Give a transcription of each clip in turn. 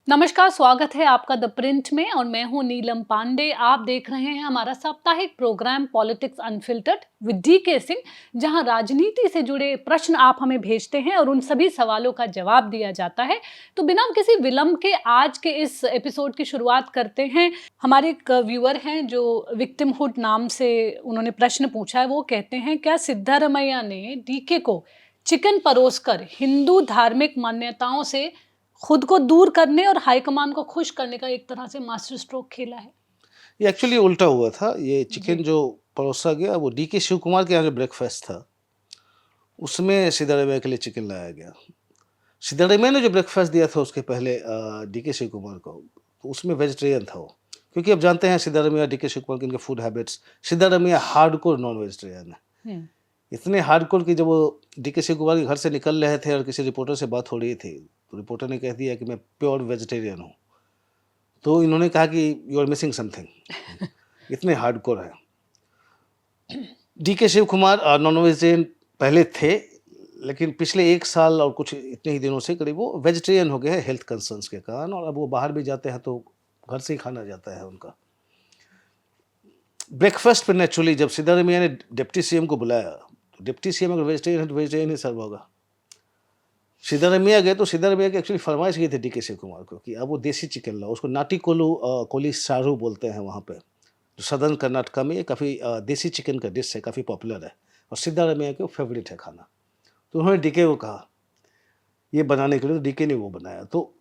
नमस्कार, स्वागत है आपका द प्रिंट में और मैं हूं नीलम पांडे। आप देख रहे हैं हमारा साप्ताहिक programme politics unfiltered with DK Singh, जहां राजनीति से जुड़े प्रश्न आप हमें भेजते हैं और उन सभी सवालों का जवाब दिया जाता है। तो बिना किसी विलंब के आज के इस एपिसोड की शुरुआत करते हैं। हमारे एक व्यूअर हैं जो विक्टिमहुड नाम से उन्होंने प्रश्न पूछा है। वो कहते हैं, क्या सिद्धारमैया ने डीके को चिकन परोसकर हिंदू धार्मिक मान्यताओं से खुद को दूर करने और हाईकमान को खुश करने का एक तरह से मास्टर स्ट्रोक खेला है? ये एक्चुअली उल्टा हुआ था। ये जी। चिकन जो परोसा गया वो डीके शिव कुमार के यहाँ जो ब्रेकफास्ट था उसमें सिद्धारमैया के लिए चिकन लाया गया। सिद्धारमैया ने जो ब्रेकफास्ट दिया था उसके पहले डीके शिव कुमार को, तो उसमें वेजिटेरियन था वो। क्योंकि अब जानते हैं सिद्धारमैया, डीके शिव कुमार के इनके food habits. Siddaramaiah hardcore non vegetarian है। इतने हार्डकोर कि जब वो डीके शिव कुमार के घर से निकल रहे थे और किसी रिपोर्टर से बात हो रही थी, तो रिपोर्टर ने कह दिया कि मैं प्योर वेजिटेरियन हूँ। तो इन्होंने कहा कि यू आर मिसिंग समथिंग। इतने हार्डकोर है। DK Shiv Kumar non vegetarian पहले थे, लेकिन पिछले 1 साल और कुछ इतने ही दिनों से करीब वो वेजिटेरियन हो गए हैं हेल्थ कंसर्न्स के कारण, और अब वो बाहर भी जाते हैं तो घर से ही खाना जाता है उनका। ब्रेकफास्ट पर नेचुरली जब सिद्धारमैया ने डिप्टी सीएम को बुलाया, तो डिप्टी सीएम अगर वेजिटेरियन है तो वेजिटेरियन ही सर्व होगा। सिद्धारमैया गए तो सिद्धारमैया की एक्चुअली फरमाइश की थी डीके शिव कुमार को कि अब वो देसी चिकन लाओ। उसको नाटी कोली सारू बोलते हैं वहाँ पे, जो सदर्न कर्नाटका में ये काफ़ी देसी चिकन का डिश है, काफ़ी पॉपुलर है और सिद्धारमैया के फेवरेट है खाना। तो उन्होंने डीके को कहा ये बनाने के लिए, तो डीके ने वो बनाया। तो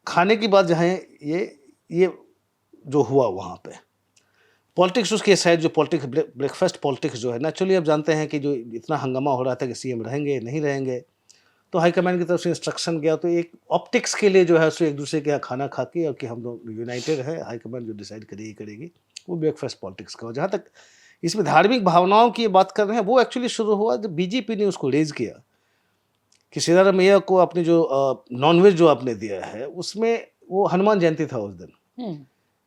खाने की बात जहाँ है, ये जो हुआ वहाँ पे पॉलिटिक्स उसके साइड, जो पॉलिटिक्स ब्रेकफास्ट पॉलिटिक्स जो है नेचुरली, अब जानते हैं कि जो इतना हंगामा हो रहा था कि सीएम रहेंगे नहीं रहेंगे, तो हाईकमान की तरफ से इंस्ट्रक्शन गया, तो एक ऑप्टिक्स के लिए जो है उसको एक दूसरे के यहाँ खाना खा के, और कि हम लोग यूनाइटेड है, हाईकमान जो डिसाइड करेगी वो ब्रेकफास्ट पॉलिटिक्स का। जहाँ तक इसमें धार्मिक भावनाओं की बात कर रहे हैं, वो एक्चुअली शुरू हुआ जब बीजेपी ने उसको रेज किया कि सिद्धारमैया को अपने जो नॉनवेज जो आपने दिया है उसमें वो हनुमान जयंती था उस दिन,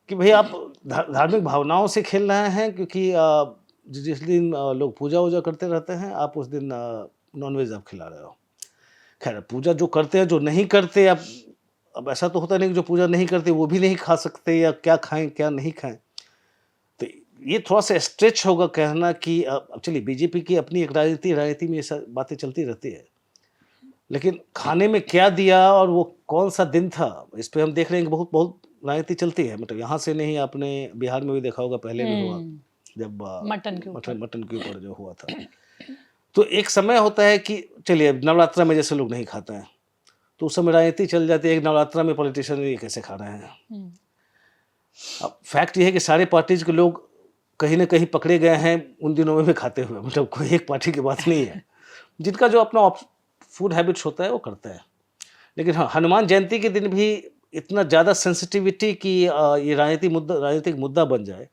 कि भाई आप धार्मिक भावनाओं से खेल रहे हैं, क्योंकि जिस दिन लोग पूजा वूजा करते रहते हैं, आप उस दिन नॉनवेज आप खिला रहे हो। खैर, पूजा जो करते हैं, जो नहीं करते, अब ऐसा तो होता नहीं कि जो पूजा नहीं करते वो भी नहीं खा सकते, या क्या खाएं क्या नहीं खाएं। तो ये थोड़ा सा स्ट्रेच होगा कहना कि चलिए बीजेपी की अपनी एक राजनीति में ये सब बातें चलती रहती है, लेकिन खाने में क्या दिया और वो कौन सा दिन था, इस पे हम देख रहे हैं कि बहुत बहुत राजनीति चलती है। मतलब यहाँ से नहीं, आपने बिहार में भी देखा होगा, पहले भी हुआ जब मटन के ऊपर जो हुआ था। तो एक समय होता है कि चलिए अब नवरात्रा में जैसे लोग नहीं खाते हैं, तो उस समय राजनीति चल जाती है कि नवरात्रा में पॉलिटिशियन ये कैसे खा रहे हैं। अब फैक्ट ये है कि सारे पार्टीज के लोग कहीं ना कहीं पकड़े गए हैं उन दिनों में भी खाते हुए। मतलब कोई एक पार्टी की बात नहीं है, जिनका जो अपना फूड हैबिट्स होता है वो करते हैं। लेकिन हाँ, हनुमान जयंती के दिन भी इतना ज़्यादा सेंसिटिविटी कि ये राजनीतिक मुद्दा बन जाए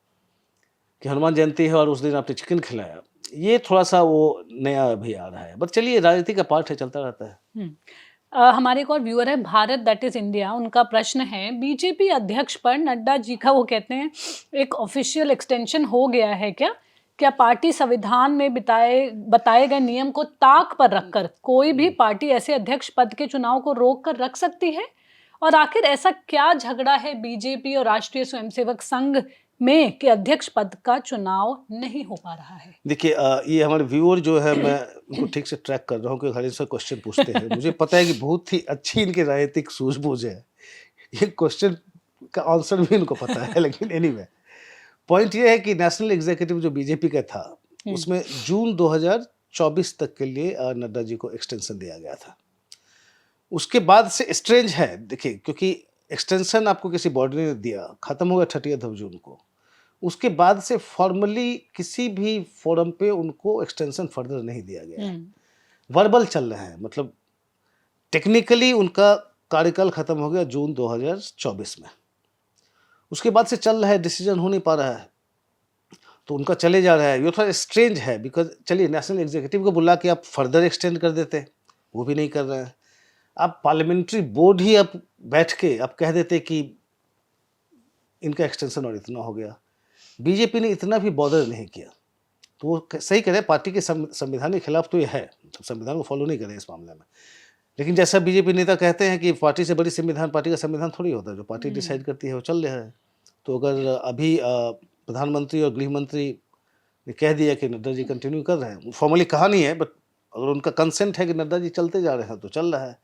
कि हनुमान जयंती है और उस दिन आपने चिकन खिलाया, ये थोड़ा सा वो नया अभी आ रहा है। बट चलिए, राजनीति का पार्ट है, चलता रहता है। हमारे एक और व्यूअर है, भारत दैट इज इंडिया। उनका प्रश्न है, बीजेपी अध्यक्ष पर नड्डा जी का, वो कहते हैं, एक ऑफिशियल एक्सटेंशन हो गया है क्या? क्या पार्टी संविधान में बताए गए नियम को ताक पर रखकर कोई भी पार्टी ऐसे अध्यक्ष पद के चुनाव को रोक कर रख सकती है? और आखिर ऐसा क्या झगड़ा है बीजेपी और राष्ट्रीय स्वयंसेवक संघ में कि अध्यक्ष पद का चुनाव नहीं हो पा रहा है? देखिए, ये हमारे व्यूअर जो है, मैं उनको ठीक से ट्रैक कर रहा हूँ कि हर इनसे क्वेश्चन पूछते हैं। मुझे पता है कि बहुत ही अच्छी इनकी राजनीतिक सूझबूझ है, ये क्वेश्चन का आंसर भी इनको पता है। लेकिन एनीवे, पॉइंट ये है कि नेशनल एग्जीक्यूटिव जो बीजेपी का था, उसमें जून 2024 तक के लिए नड्डा जी को एक्सटेंशन दिया गया था। उसके बाद से स्ट्रेंज है, देखिए, क्योंकि एक्सटेंशन आपको किसी बॉडी ने दिया, खत्म हो गया 30 जून को। उसके बाद से फॉर्मली किसी भी फोरम पे उनको एक्सटेंशन फर्दर नहीं दिया गया है। वर्बल चल रहे हैं, मतलब टेक्निकली उनका कार्यकाल खत्म हो गया जून 2024 में। उसके बाद से चल रहा है, डिसीजन हो नहीं पा रहा है, तो उनका चले जा रहा है। ये थोड़ा स्ट्रेंज है, बिकॉज चलिए नेशनल एग्जीक्यूटिव को बुला के आप फर्दर एक्सटेंड कर देते, वो भी नहीं कर रहे हैं। आप पार्लियामेंट्री बोर्ड ही आप बैठ के आप कह देते कि इनका एक्सटेंशन और इतना हो गया। बीजेपी ने इतना भी बॉदर नहीं किया, तो वो सही कह रहे हैं, पार्टी के संविधान के खिलाफ तो ये है, संविधान को फॉलो नहीं कर रहे इस मामले में। लेकिन जैसा बीजेपी नेता कहते हैं कि पार्टी से बड़ी संविधान, पार्टी का संविधान थोड़ी होता है, जो पार्टी डिसाइड करती है वो चल रहा है। तो अगर अभी प्रधानमंत्री और गृह मंत्री ने कह दिया कि नड्डा जी कंटिन्यू कर रहे हैं, फॉर्मली कहा नहीं है, बट अगर उनका कंसेंट है कि नड्डा जी चलते जा रहे हैं तो चल रहा है।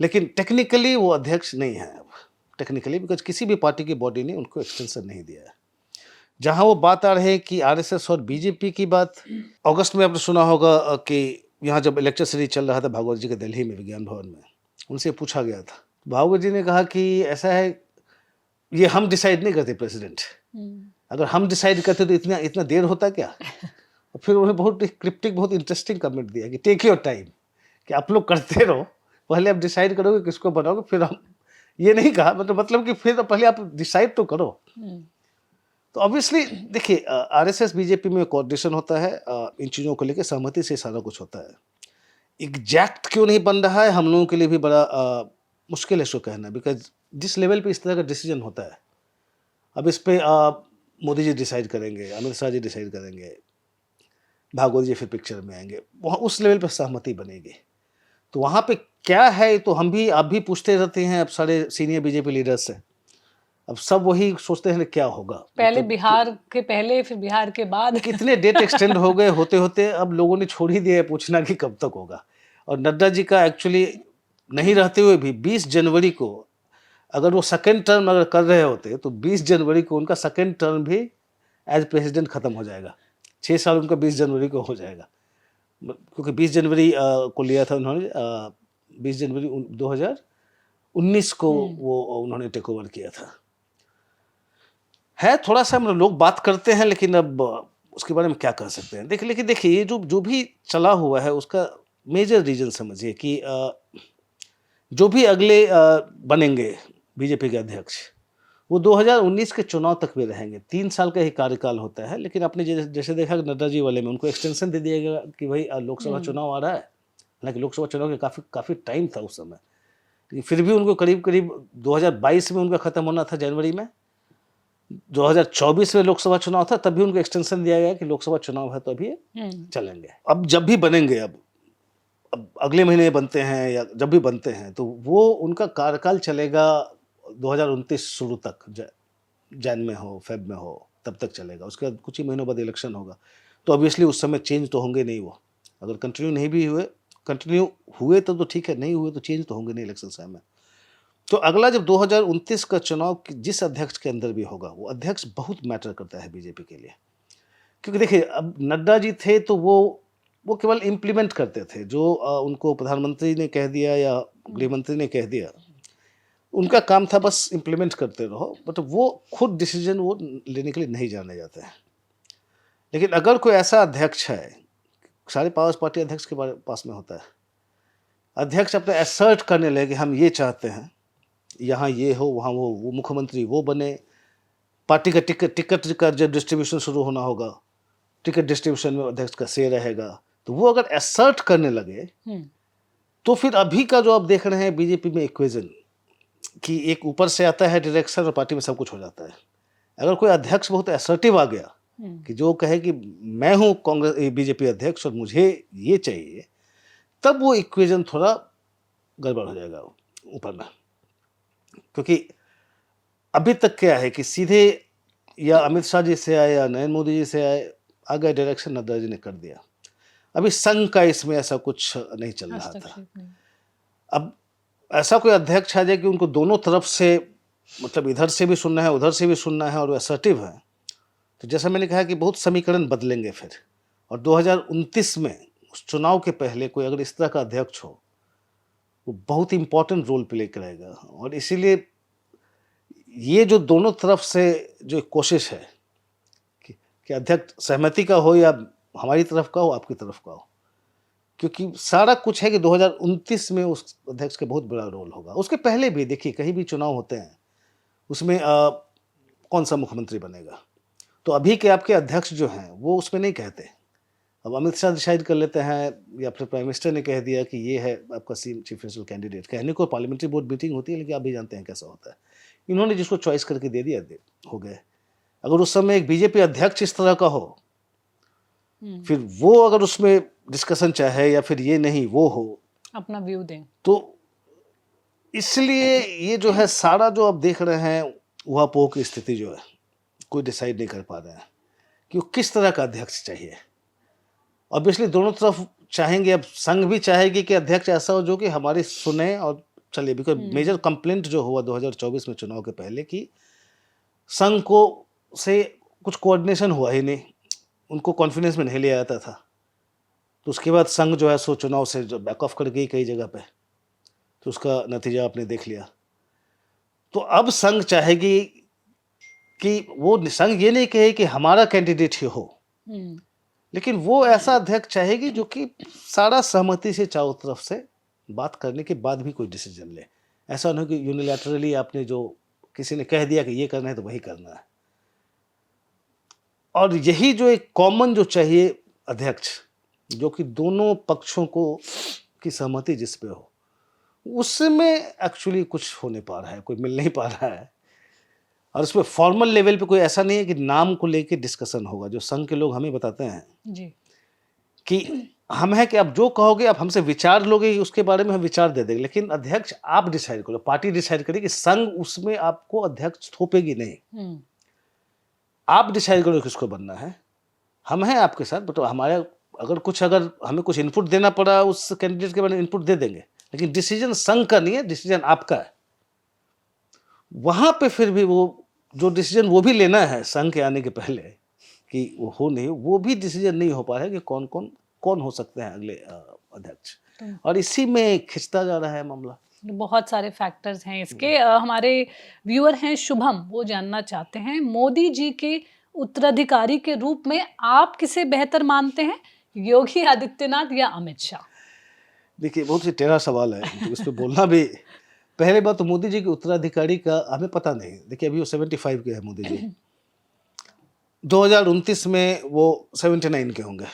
लेकिन टेक्निकली वो अध्यक्ष नहीं है अब, टेक्निकली, बिकॉज किसी भी पार्टी की बॉडी ने उनको एक्सटेंशन नहीं दिया है। जहाँ वो बात आ रही है कि आरएसएस और बीजेपी की बात, अगस्त में आपने सुना होगा कि यहाँ जब इलेक्शन सीरीज चल रहा था भागवत जी के दिल्ली में विज्ञान भवन में, उनसे पूछा गया था, भागवत जी ने कहा कि ऐसा है, ये हम डिसाइड नहीं करते प्रेसिडेंट, अगर हम डिसाइड करते तो इतना इतना देर होता क्या। और फिर उन्होंने बहुत क्रिप्टिक, बहुत इंटरेस्टिंग कमेंट दिया कि टेक योर टाइम, कि आप लोग करते रहो, पहले आप डिसाइड करोगे किसको बनाओगे, फिर हम, ये नहीं कहा, मतलब कि फिर पहले आप डिसाइड तो करो। तो ऑब्वियसली देखिए, आरएसएस बीजेपी में कोऑर्डिनेशन होता है, इन चीज़ों को लेकर सहमति से सारा कुछ होता है। एग्जैक्ट क्यों नहीं बन रहा है, हम लोगों के लिए भी बड़ा मुश्किल है इसको कहना, बिकॉज जिस लेवल पे इस तरह का डिसीजन होता है, अब इस पे मोदी जी डिसाइड करेंगे, अमित शाह जी डिसाइड करेंगे, भागवत जी फिर पिक्चर में आएंगे, वहाँ उस लेवल पे सहमति बनेगी। तो वहाँ पे क्या है, तो आप भी पूछते रहते हैं अब सारे सीनियर बीजेपी लीडर्स से, अब सब वही सोचते हैं क्या होगा, पहले मतलब बिहार के पहले, फिर बिहार के बाद। कितने डेट एक्सटेंड हो गए, होते होते अब लोगों ने छोड़ ही दिया है पूछना कि कब तक होगा। और नड्डा जी का एक्चुअली नहीं रहते हुए भी 20 जनवरी को अगर वो सेकेंड टर्म अगर कर रहे होते तो 20 जनवरी को उनका सेकेंड टर्म भी एज प्रेसिडेंट खत्म हो जाएगा, 6 साल उनका 20 जनवरी को हो जाएगा, क्योंकि 20 जनवरी को लिया था उन्होंने, 20 जनवरी 2019 को वो उन्होंने टेक ओवर किया था। है थोड़ा सा, मतलब लोग बात करते हैं, लेकिन अब उसके बारे में क्या कह सकते हैं। लेकिन देखिए, ये जो भी चला हुआ है उसका मेजर रीजन समझिए कि जो भी अगले बनेंगे बीजेपी के अध्यक्ष, वो 2019 के चुनाव तक भी रहेंगे। 3 साल का ही कार्यकाल होता है, लेकिन आपने जैसे देखा नड्डा जी वाले में उनको एक्सटेंशन दे दिया गया कि भाई लोकसभा चुनाव आ रहा है, हालांकि लोकसभा चुनाव के काफ़ी टाइम था उस समय, लेकिन फिर भी उनको करीब 2022 में उनका ख़त्म होना था जनवरी में, 2024 में लोकसभा चुनाव था, तब भी उनको एक्सटेंशन दिया गया कि लोकसभा चुनाव है तो अभी चलेंगे। अब जब भी बनेंगे, अब अगले महीने बनते हैं या जब भी बनते हैं, तो वो उनका कार्यकाल चलेगा 2029 शुरू तक, जैन में हो, फेब में हो, तब तक चलेगा। उसके बाद कुछ ही महीनों बाद इलेक्शन होगा, तो ऑब्वियसली उस समय चेंज तो होंगे नहीं। वो अगर कंटिन्यू हुए तो ठीक है, नहीं हुए तो चेंज तो होंगे नहीं इलेक्शन समय में। तो अगला जब 2029 का चुनाव जिस अध्यक्ष के अंदर भी होगा, वो अध्यक्ष बहुत मैटर करता है बीजेपी के लिए, क्योंकि देखिए अब नड्डा जी थे तो वो केवल इम्प्लीमेंट करते थे, जो उनको प्रधानमंत्री ने कह दिया या गृह मंत्री ने कह दिया, उनका काम था बस इम्प्लीमेंट करते रहो, बट वो खुद डिसीजन वो लेने के लिए नहीं जाने जाते हैं। लेकिन अगर कोई ऐसा अध्यक्ष है, सारे पावर्स पार्टी अध्यक्ष के पास में होता है, अध्यक्ष अपने असर्ट करने लगे हम ये चाहते हैं, यहाँ ये हो, वहाँ वो मुख्यमंत्री वो बने, पार्टी का टिकट का जब डिस्ट्रीब्यूशन शुरू होना होगा, टिकट डिस्ट्रीब्यूशन में अध्यक्ष का से रहेगा, तो वो अगर असर्ट करने लगे तो फिर अभी का जो आप देख रहे हैं बीजेपी में इक्वेशन, कि एक ऊपर से आता है डायरेक्शन और पार्टी में सब कुछ हो जाता है। अगर कोई अध्यक्ष बहुत असर्टिव आ गया कि जो कहे कि मैं हूँ कांग्रेस बीजेपी अध्यक्ष और मुझे ये चाहिए, तब वो इक्वेशन थोड़ा गड़बड़ हो जाएगा ऊपर में। क्योंकि अभी तक क्या है कि सीधे या अमित शाह जी से आए या नरेंद्र मोदी जी से आए, आ गए डायरेक्शन, नड्डा जी ने कर दिया। अभी संघ का इसमें ऐसा कुछ नहीं चल रहा था। अब ऐसा कोई अध्यक्ष आ जाए कि उनको दोनों तरफ से, मतलब इधर से भी सुनना है उधर से भी सुनना है और वो असर्टिव है, तो जैसा मैंने कहा कि बहुत समीकरण बदलेंगे फिर। और 2029 में उस चुनाव के पहले कोई अगर इस तरह का अध्यक्ष हो, वो बहुत इंपॉर्टेंट रोल प्ले करेगा। और इसीलिए ये जो दोनों तरफ से जो कोशिश है कि अध्यक्ष सहमति का हो या हमारी तरफ का हो, आपकी तरफ का हो, क्योंकि सारा कुछ है कि 2029 में उस अध्यक्ष का बहुत बड़ा रोल होगा। उसके पहले भी देखिए कहीं भी चुनाव होते हैं, उसमें कौन सा मुख्यमंत्री बनेगा, तो अभी के आपके अध्यक्ष जो हैं वो उसमें नहीं कहते। अब अमित शाह डिसाइड कर लेते हैं या फिर प्राइम मिनिस्टर ने कह दिया कि ये है आपका चीफ मिनिस्टर कैंडिडेट, कहने को पार्लियामेंट्री बोर्ड मीटिंग होती है, लेकिन आप भी जानते हैं कैसा होता है। इन्होंने जिसको चॉइस करके दे दिया हो गए। अगर उस समय एक बीजेपी अध्यक्ष इस तरह का हो, फिर वो अगर उसमें डिस्कशन चाहे या फिर ये नहीं वो हो, अपना व्यू दें। तो इसलिए ये जो है सारा जो आप देख रहे हैं ऊहापोह की स्थिति जो है, कोई डिसाइड नहीं कर पा रहे हैं कि वो किस तरह का अध्यक्ष चाहिए। ऑब्वियसली दोनों तरफ चाहेंगे, अब संघ भी चाहेगी कि अध्यक्ष ऐसा हो जो कि हमारी सुने और चले, बिकॉज मेजर कंप्लेंट जो हुआ 2024 में चुनाव के पहले कि संघ को से कुछ कोऑर्डिनेशन हुआ ही नहीं, उनको कॉन्फिडेंस में नहीं लिया जाता था। तो उसके बाद संघ जो है सो चुनाव से जो बैक ऑफ कर गई कई जगह पे, तो उसका नतीजा आपने देख लिया। तो अब संघ चाहेगी कि वो संघ ये नहीं कहे कि हमारा कैंडिडेट ही हो, लेकिन वो ऐसा अध्यक्ष चाहेगी जो कि सारा सहमति से चारों तरफ से बात करने के बाद भी कोई डिसीजन ले। ऐसा नहीं कि यूनिलैटरली आपने जो किसी ने कह दिया कि ये करना है तो वही करना है। और यही जो एक कॉमन जो चाहिए अध्यक्ष, जो कि दोनों पक्षों को की सहमति जिस पे हो, उसमें एक्चुअली कुछ हो नहीं पा रहा है, कोई मिल नहीं पा रहा है। और उसमें फॉर्मल लेवल पे कोई ऐसा नहीं है कि नाम को लेके डिस्कशन होगा। जो संघ के लोग हमें बताते हैं जी। कि हम है कि आप जो कहोगे आप हमसे विचार लोगे, उसके बारे में हम विचार दे देंगे, लेकिन अध्यक्ष आप डिसाइड करो, पार्टी डिसाइड करेगी, संघ उसमें आपको अध्यक्ष थोपेगी नहीं। आप डिसाइड करो किसको बनना है, हम हैं आपके साथ, बट हमारे अगर हमें कुछ इनपुट देना पड़ा उस कैंडिडेट के बारे में इनपुट दे देंगे, लेकिन डिसीजन संघ का नहीं है, डिसीजन आपका है। वहां पे फिर भी वो जो डिसीजन वो भी लेना है संघ के आने के पहले कि वो हो नहीं, वो भी डिसीजन नहीं हो पा रहा है कि कौन हो सकते हैं अगले अध्यक्ष। और इसी में खिंचता जा रहा है मामला। बहुत सारे फैक्टर्स हैं इसके। हमारे व्यूअर हैं शुभम, वो जानना चाहते हैं मोदी जी के उत्तराधिकारी के रूप में आप किसे बेहतर मानते हैं, योगी आदित्यनाथ या अमित शाह? देखिए बहुत ही टेढ़ा सवाल है, तो इस पे बोलना भी, पहले बात तो मोदी जी के उत्तराधिकारी का हमें पता नहीं। देखिए अभी वो 75 के हैं मोदी जी, 2029 में वो 79 के होंगे,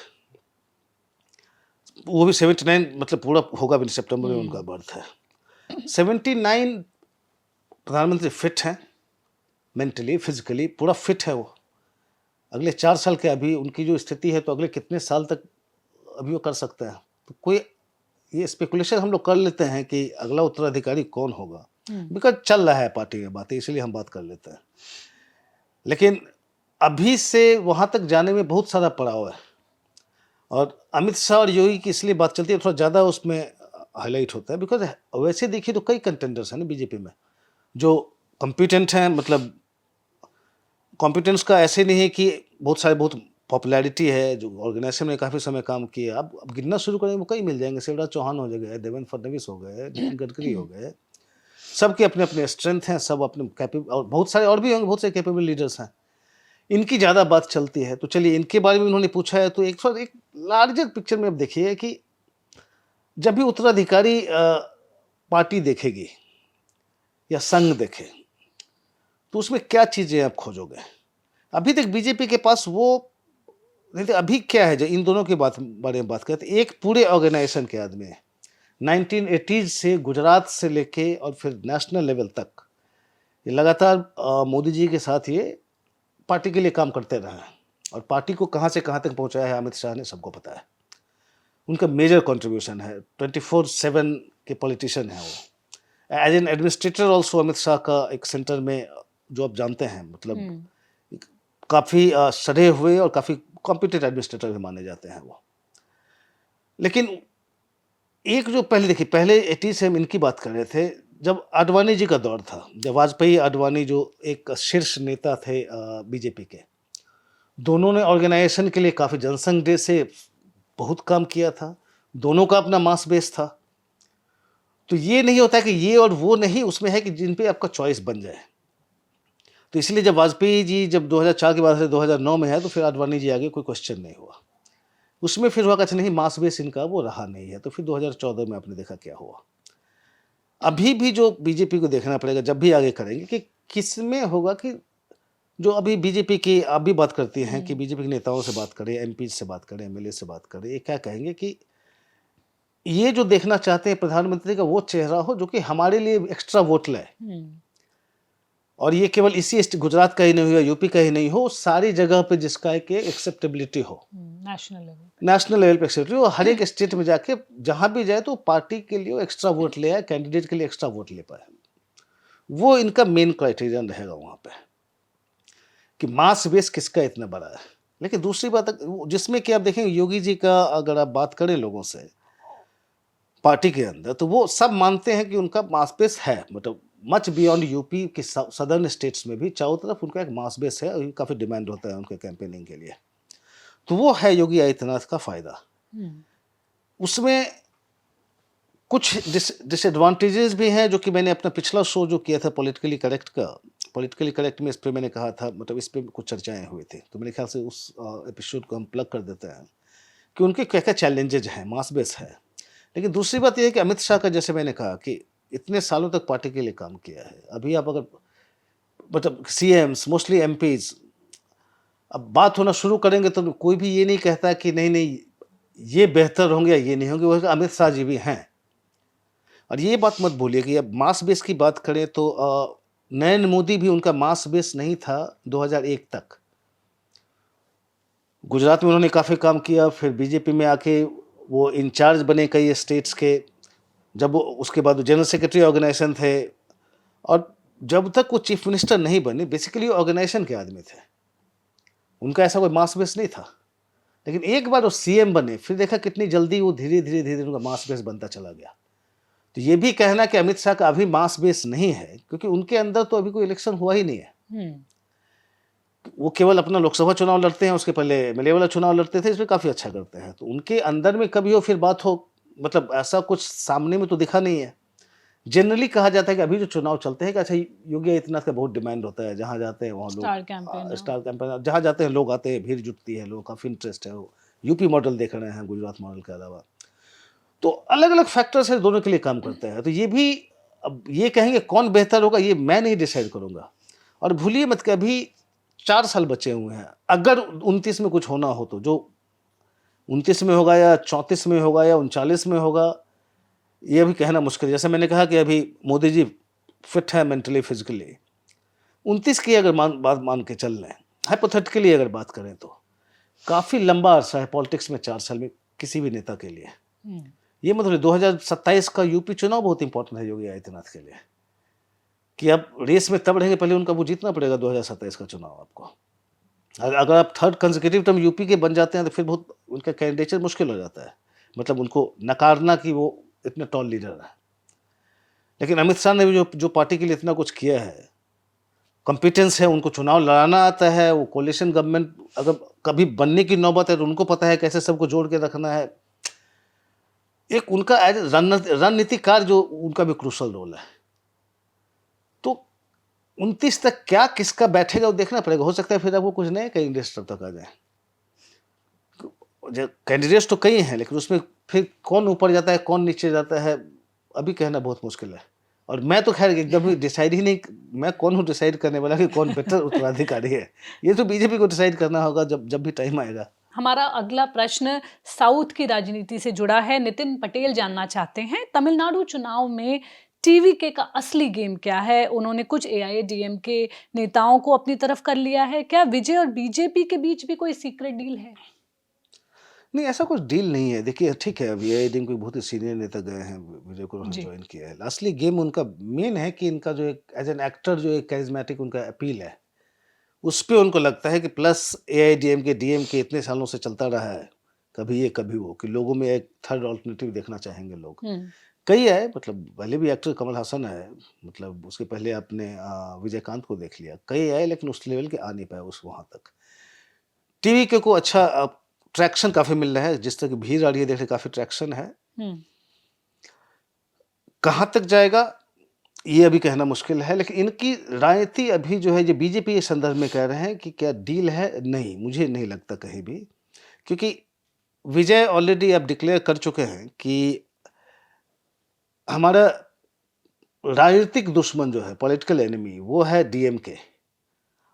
वो भी 79 मतलब पूरा होगा भी, सितंबर में उनका बर्थ है। 79 प्रधानमंत्री फिट हैं, मेंटली फिजिकली पूरा फिट है वो। अगले 4 साल के अभी उनकी जो स्थिति है, तो अगले कितने साल तक अभी वो कर सकते हैं। तो कोई ये स्पेकुलेशन हम लोग कर लेते हैं कि अगला उत्तराधिकारी कौन होगा, बिकॉज चल रहा है पार्टी में बातें, इसलिए हम बात कर लेते हैं। लेकिन अभी से वहां तक जाने में बहुत सारा पड़ाव है, और अमित शाह और योगी की इसलिए बात चलती है, थोड़ा ज़्यादा उसमें हाईलाइट होता है, बिकॉज वैसे देखिए तो कई कंटेंडर्स हैं ना बीजेपी में जो कॉम्पिटेंट हैं। मतलब कॉम्पिटेंस का ऐसे नहीं है कि बहुत पॉपुलैरिटी है, जो ऑर्गेनाइजेशन में काफ़ी समय काम किया। अब गिनना शुरू करेंगे वो कई मिल जाएंगे। शिवराज चौहान हो गए, देवेंद्र फडणवीस हो गए, नितिन गडकरी हो गए, सबके अपने अपने स्ट्रेंथ हैं, सब अपने कैपेबल, और बहुत सारे और भी होंगे, बहुत से कैपेबल लीडर्स हैं। इनकी ज़्यादा बात चलती है, तो चलिए इनके बारे में उन्होंने पूछा है। तो एक लार्जर पिक्चर में अब देखिए कि जब भी उत्तराधिकारी पार्टी देखेगी या संघ देखे, तो उसमें क्या चीज़ें आप खोजोगे। अभी तक बीजेपी के पास वो नहीं थे। अभी क्या है जो इन दोनों के बारे में बात करते, एक पूरे ऑर्गेनाइजेशन के आदमी है। 1980s से गुजरात से लेके और फिर नेशनल लेवल तक ये लगातार मोदी जी के साथ ये पार्टी के लिए काम करते रहे हैं, और पार्टी को कहाँ से कहाँ तक पहुँचाया है अमित शाह ने सबको पता है। उनका मेजर कंट्रीब्यूशन है, 24/7 के पॉलिटिशियन है वो। As an administrator also Amit Shah का एक सेंटर में, जो आप जानते हैं, मतलब काफ़ी सधे हुए और काफ़ी कॉम्पिटेंट एडमिनिस्ट्रेटर भी माने जाते हैं वो। लेकिन एक जो पहले 80 से हम इनकी बात कर रहे थे, जब आडवाणी जी का दौर था, जब वाजपेयी आडवाणी जो एक शीर्ष नेता थे बीजेपी के, दोनों ने ऑर्गेनाइजेशन के लिए काफ़ी जनसंघ डे से बहुत काम किया था। दोनों का अपना मास बेस था। तो ये नहीं होता कि ये और वो नहीं, उसमें है कि जिन पे आपका चॉइस बन जाए। तो इसलिए जब वाजपेयी जी जब 2004 के बाद से 2009 में है, तो फिर आडवाणी जी आगे कोई क्वेश्चन नहीं हुआ। उसमें फिर हुआ अच्छा नहीं, मास बेस इनका वो रहा नहीं है। तो फिर 2014 में आपने देखा क्या हुआ। अभी भी जो बीजेपी को देखना पड़ेगा जब भी आगे करेंगे कि किस में होगा, कि जो अभी बीजेपी की आप भी बात करती हैं कि बीजेपी के नेताओं से बात करें, एमपी से बात करें, एमएलए से बात करें, ये क्या कहेंगे कि ये जो देखना चाहते हैं प्रधानमंत्री का वो चेहरा हो जो कि हमारे लिए एक्स्ट्रा वोट लाए। और ये केवल इसी गुजरात का ही नहीं हो या यूपी का ही नहीं हो, सारी जगह पे जिसका एक एक्सेप्टेबिलिटी हो, नेशनल लेवल नेशनल लेवल पे एक्सेप्टेबिलिटी हो, हर एक स्टेट में जाके जहां भी जाए तो पार्टी के लिए एक्स्ट्रा वोट ले आए, कैंडिडेट के लिए एक्स्ट्रा वोट ले पाए। वो इनका मेन क्राइटेरियन रहेगा वहां पे कि मास बेस किसका इतना बड़ा है। लेकिन दूसरी बात जिसमें कि आप देखेंगे योगी जी का अगर आप बात करें लोगों से पार्टी के अंदर, तो वो सब मानते हैं कि उनका मास बेस है, मतलब मच बियॉन्ड यूपी के सदर्न स्टेट्स में भी चारों तरफ उनका एक मास बेस है और काफ़ी डिमांड होता है उनके कैंपेनिंग के लिए। तो वो है योगी आदित्यनाथ का फायदा। उसमें कुछ डिसएडवांटेजेस भी हैं जो कि मैंने अपना पिछला शो जो किया था पॉलिटिकली करेक्ट का, पॉलिटिकली करेक्ट में इस पे मैंने कहा था, मतलब इस पे कुछ चर्चाएं हुई थी, तो मेरे ख्याल से उस एपिसोड को हम प्लग कर देते हैं कि उनके क्या क्या चैलेंजेज हैं, मास बेस है। लेकिन दूसरी बात यह है कि अमित शाह का, जैसे मैंने कहा कि इतने सालों तक पार्टी के लिए काम किया है, अभी आप अगर मतलब सीएम्स मोस्टली एमपीज अब बात होना शुरू करेंगे तो कोई भी ये नहीं कहता कि नहीं नहीं ये बेहतर होंगे या ये नहीं होंगे, वो अमित शाह जी भी हैं। और ये बात मत भूलिए कि अब मास बेस की बात करें तो नरेंद्र मोदी भी उनका मास बेस नहीं था 2001 तक। गुजरात में उन्होंने काफ़ी काम किया, फिर बीजेपी में आके वो इंचार्ज बने कई स्टेट्स के, जब वो उसके बाद वो जनरल सेक्रेटरी ऑर्गेनाइजेशन थे, और जब तक वो चीफ मिनिस्टर नहीं बने बेसिकली ऑर्गेनाइजेशन के आदमी थे, उनका ऐसा कोई मास बेस नहीं था। लेकिन एक बार वो सीएम बने, फिर देखा कितनी जल्दी वो धीरे धीरे धीरे उनका मास बेस बनता चला गया। तो ये भी कहना कि अमित शाह का अभी मास बेस नहीं है, क्योंकि उनके अंदर तो अभी कोई इलेक्शन हुआ ही नहीं है। वो केवल अपना लोकसभा चुनाव लड़ते हैं, उसके पहले एमएलए वाला चुनाव लड़ते थे, इसमें काफ़ी अच्छा करते हैं। तो उनके अंदर में कभी हो फिर बात हो, मतलब ऐसा कुछ सामने में तो दिखा नहीं है। जनरली कहा जाता है कि अभी जो चुनाव चलते हैं कि अच्छा योगी आदित्यनाथ का बहुत डिमांड होता है, जहाँ जाते हैं वहाँ स्टार कैंपेन लोग स्टार कैंपेन, जहाँ जाते हैं लोग आते हैं, भीड़ जुटती है, लोग काफ़ी इंटरेस्ट है, वो यूपी मॉडल देख रहे हैं गुजरात मॉडल के अलावा। तो अलग अलग फैक्टर्स है, दोनों के लिए काम करते हैं। तो ये भी, अब ये कहेंगे कौन बेहतर होगा ये मैं नहीं डिसाइड करूंगा। और भूलिए मत कि अभी 4 साल बचे हुए हैं, अगर 29 में कुछ होना हो तो जो 29 में होगा या 34 में होगा या 39 में होगा, ये अभी कहना मुश्किल है। जैसे मैंने कहा कि अभी मोदी जी फिट है मेंटली फिजिकली, 29 की अगर बात मान के चल लें, हाइपोथेटिकली अगर बात करें तो काफ़ी लंबा अरसा है पॉलिटिक्स में 4 साल में किसी भी नेता के लिए। ये मतलब 2027 का यूपी चुनाव बहुत इंपॉर्टेंट है योगी आदित्यनाथ के लिए, कि अब रेस में तब रहेंगे, पहले उनका वो जीतना पड़ेगा 2027 का चुनाव आपको। अगर आप थर्ड कंसेक्यूटिव टर्म यूपी के बन जाते हैं तो फिर बहुत उनका कैंडिडेचर मुश्किल हो जाता है, मतलब उनको नकारना कि वो इतने टॉल लीडर है। लेकिन अमित शाह ने भी जो पार्टी के लिए इतना कुछ किया है, कॉम्पिटेंस है, उनको चुनाव लड़ाना आता है, वो कोलिशन गवर्नमेंट अगर कभी बनने की नौबत है तो उनको पता है कैसे सबको जोड़ के रखना है। एक उनका एज रणनीतिकार जो उनका भी क्रूशल रोल है। तो 29 तक क्या किसका बैठेगा वो देखना पड़ेगा। हो सकता है फिर आपको कुछ नए कैंडिडेट्स तब तक आ जाए। कैंडिडेट्स तो कई हैं, लेकिन उसमें फिर कौन ऊपर जाता है कौन नीचे जाता है अभी कहना बहुत मुश्किल है। और मैं तो खैर एकदम ही डिसाइड ही नहीं, मैं कौन हूँ डिसाइड करने वाला कि कौन बेटर उत्तराधिकारी है। ये तो बीजेपी को डिसाइड करना होगा जब जब भी टाइम आएगा। हमारा अगला प्रश्न साउथ की राजनीति से जुड़ा है। नितिन पटेल जानना चाहते हैं, तमिलनाडु चुनाव में टीवीके का असली गेम क्या है? उन्होंने कुछ एआईएडीएमके नेताओं को अपनी तरफ कर लिया है। क्या विजय और बीजेपी के बीच भी कोई सीक्रेट डील है? नहीं, ऐसा कुछ डील नहीं है। देखिए ठीक है, अभी एआईएडीएम के बहुत ही सीनियर नेता गए हैं, विजय को उन्होंने जी। ज्वाइन किया है। असली गेम उनका मेन है कि इनका जो एक एज एन एक्टर जो एक कैरिज्मेटिक उनका अपील है, उस पे उनको लगता है कि प्लस एआईएडीएमके डीएमके इतने सालों से चलता रहा है, कभी ये कभी वो, कि लोगों में एक थर्ड ऑल्टरनेटिव देखना चाहेंगे लोग। कई है, मतलब पहले भी एक्टर कमल हासन है, मतलब उसके पहले आपने विजयकांत को देख लिया, कई आए लेकिन उस लेवल के आ नहीं पाए उस वहाँ तक। टीवी के को अच्छा ट्रैक्शन काफ़ी मिल रहा है, जिस तरह की भीड़ आ रही है देख रहे काफ़ी ट्रैक्शन है। कहाँ तक जाएगा ये अभी कहना मुश्किल है, लेकिन इनकी राजनीति अभी जो है, ये बीजेपी के संदर्भ में कह रहे हैं कि क्या डील है, नहीं मुझे नहीं लगता कहीं भी, क्योंकि विजय ऑलरेडी अब डिक्लेयर कर चुके हैं कि हमारा राजनीतिक दुश्मन जो है, पॉलिटिकल एनिमी, वो है डीएमके,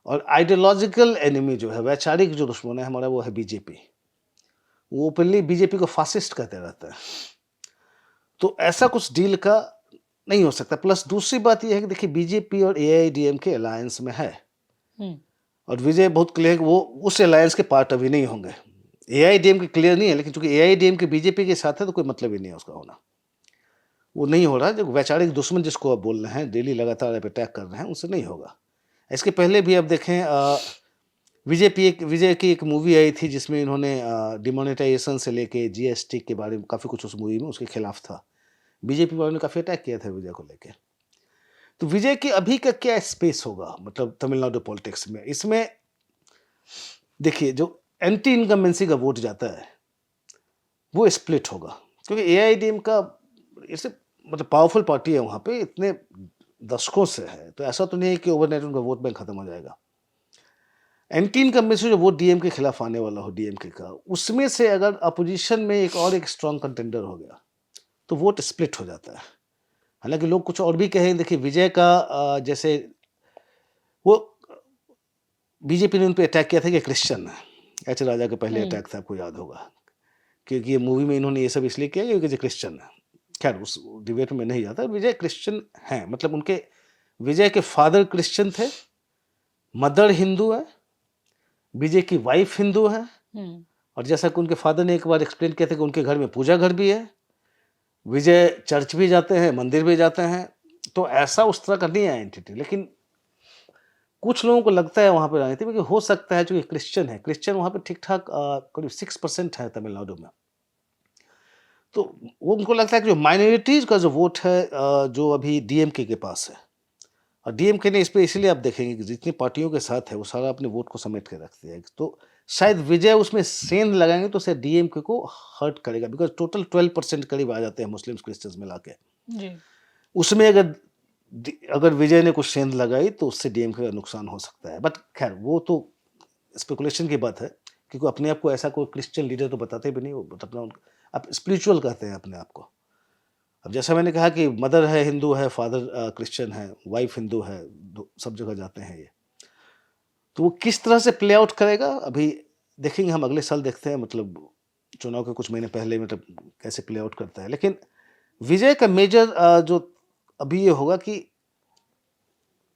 और आइडियोलॉजिकल एनिमी जो है, वैचारिक जो दुश्मन है हमारा, वो है बीजेपी। वो ओपनली बीजेपी को फासिस्ट कहते रहता है। तो ऐसा कुछ डील का नहीं हो सकता। प्लस दूसरी बात ये है कि देखिए बीजेपी और एआईएडीएमके अलायंस में है हम्म, और विजय बहुत क्लियर है कि वो उस अलायंस के पार्ट अभी नहीं होंगे। एआईएडीएमके क्लियर नहीं है, लेकिन चूंकि एआईएडीएमके बीजेपी के साथ है तो कोई मतलब ही नहीं है उसका होना। वो नहीं हो रहा। जो वैचारिक दुश्मन जिसको आप बोल रहे हैं, डेली लगातार आप अटैक कर रहे हैं, उनसे नहीं होगा। इसके पहले भी आप देखें विजय की एक मूवी आई थी जिसमें इन्होंने डिमोनेटाइजेशन से लेके जीएसटी के बारे में काफ़ी कुछ उस मूवी में उसके खिलाफ था। बीजेपी वालों ने काफ़ी अटैक किया था विजय को लेके। तो विजय की अभी का क्या स्पेस होगा मतलब तमिलनाडु पॉलिटिक्स में? इसमें देखिए जो एंटी इनकम्बेंसी का वोट जाता है वो स्प्लिट होगा, क्योंकि एआईएडीएम का इससे मतलब पावरफुल पार्टी है वहाँ पे, इतने दशकों से है, तो ऐसा तो नहीं है कि ओवरनाइट उनका वोट बैंक खत्म हो जाएगा। एंटी इनकम्बेंसी जो वोट डीएम के खिलाफ आने वाला हो डीएमके का, उसमें से अगर अपोजिशन में एक स्ट्रांग कंटेंडर हो गया तो वोट स्प्लिट हो जाता है। हालांकि लोग कुछ और भी कहें, देखिए विजय का जैसे वो बीजेपी ने उन पर अटैक किया था कि क्रिश्चियन है। एच राजा का पहले हम्म, अटैक था, आपको याद होगा, क्योंकि ये मूवी में इन्होंने ये सब इसलिए किया क्योंकि जो क्रिश्चियन है। खैर उस डिबेट में नहीं जाता। विजय क्रिश्चियन हैं, मतलब उनके विजय के फादर क्रिश्चियन थे, मदर हिंदू है, विजय की वाइफ हिंदू है, हम्म, और जैसा कि उनके फादर ने एक बार एक्सप्लेन किया था कि उनके घर में पूजा घर भी है, विजय चर्च भी जाते हैं, मंदिर भी जाते हैं। तो ऐसा उस तरह का नहीं है आइडेंटिटी। लेकिन कुछ लोगों को लगता है वहाँ पे राजनीति में कि हो सकता है, जो क्रिश्चियन है, क्रिश्चियन वहाँ पे ठीक ठाक करीब 6% है तमिलनाडु में। तो वो उनको लगता है कि जो माइनॉरिटीज का जो वोट है जो अभी डीएमके के पास है, और डीएमके ने इस पे इसलिए आप देखेंगे कि जितनी पार्टियों के साथ है वो सारा अपने वोट को समेट के रखते हैं, तो शायद विजय उसमें सेंध लगाएंगे तो शायद डीएमके को हर्ट करेगा, बिकॉज टोटल 12% करीब आ जाते हैं मुस्लिम्स क्रिश्चियंस मिला के। जी, उसमें अगर विजय ने कुछ सेंध लगाई तो उससे डीएमके का नुकसान हो सकता है। बट खैर वो तो स्पेकुलेशन की बात है, क्योंकि अपने आप को ऐसा कोई क्रिश्चियन लीडर तो बताते भी नहीं, वो अपना आप स्पिरिचुअल कहते हैं अपने आप को। अब जैसा मैंने कहा कि मदर है हिंदू है, फादर क्रिश्चियन है, वाइफ हिंदू है, सब जगह जाते हैं ये। तो वो किस तरह से प्ले आउट करेगा अभी देखेंगे हम, अगले साल देखते हैं, मतलब चुनाव के कुछ महीने पहले मतलब कैसे प्ले आउट करता है। लेकिन विजय का मेजर जो अभी ये होगा कि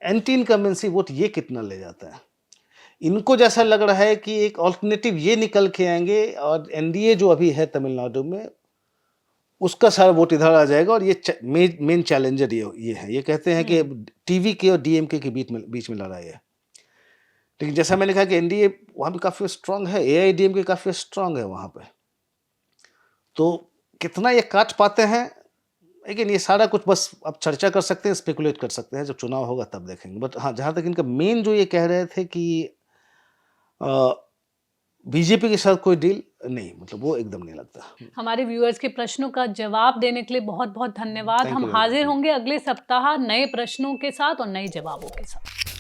एंटी इनकम्बेंसी वोट ये कितना ले जाता है। इनको जैसा लग रहा है कि एक ऑल्टरनेटिव ये निकल के आएंगे, और एनडीए जो अभी है तमिलनाडु में उसका सारा वोट इधर आ जाएगा, और ये मेन चैलेंजर ये है। ये कहते हैं कि टीवी के और डीएमके के बीच में लड़ाई है। लेकिन जैसा मैंने कहा कि एनडीए वहाँ पे काफ़ी स्ट्रांग है, एआईएडीएमके काफ़ी स्ट्रांग है वहाँ पे, तो कितना ये काट पाते हैं। लेकिन ये सारा कुछ बस अब चर्चा कर सकते हैं, स्पेकुलेट कर सकते हैं, जब चुनाव होगा तब देखेंगे। बट हाँ, जहाँ तक इनका मेन जो ये कह रहे थे कि बीजेपी के साथ कोई डील नहीं, मतलब वो एकदम नहीं लगता। हमारे व्यूअर्स के प्रश्नों का जवाब देने के लिए बहुत बहुत धन्यवाद। थैंक हम यू वेरी हाजिर मच। होंगे अगले सप्ताह नए प्रश्नों के साथ और नए जवाबों के साथ।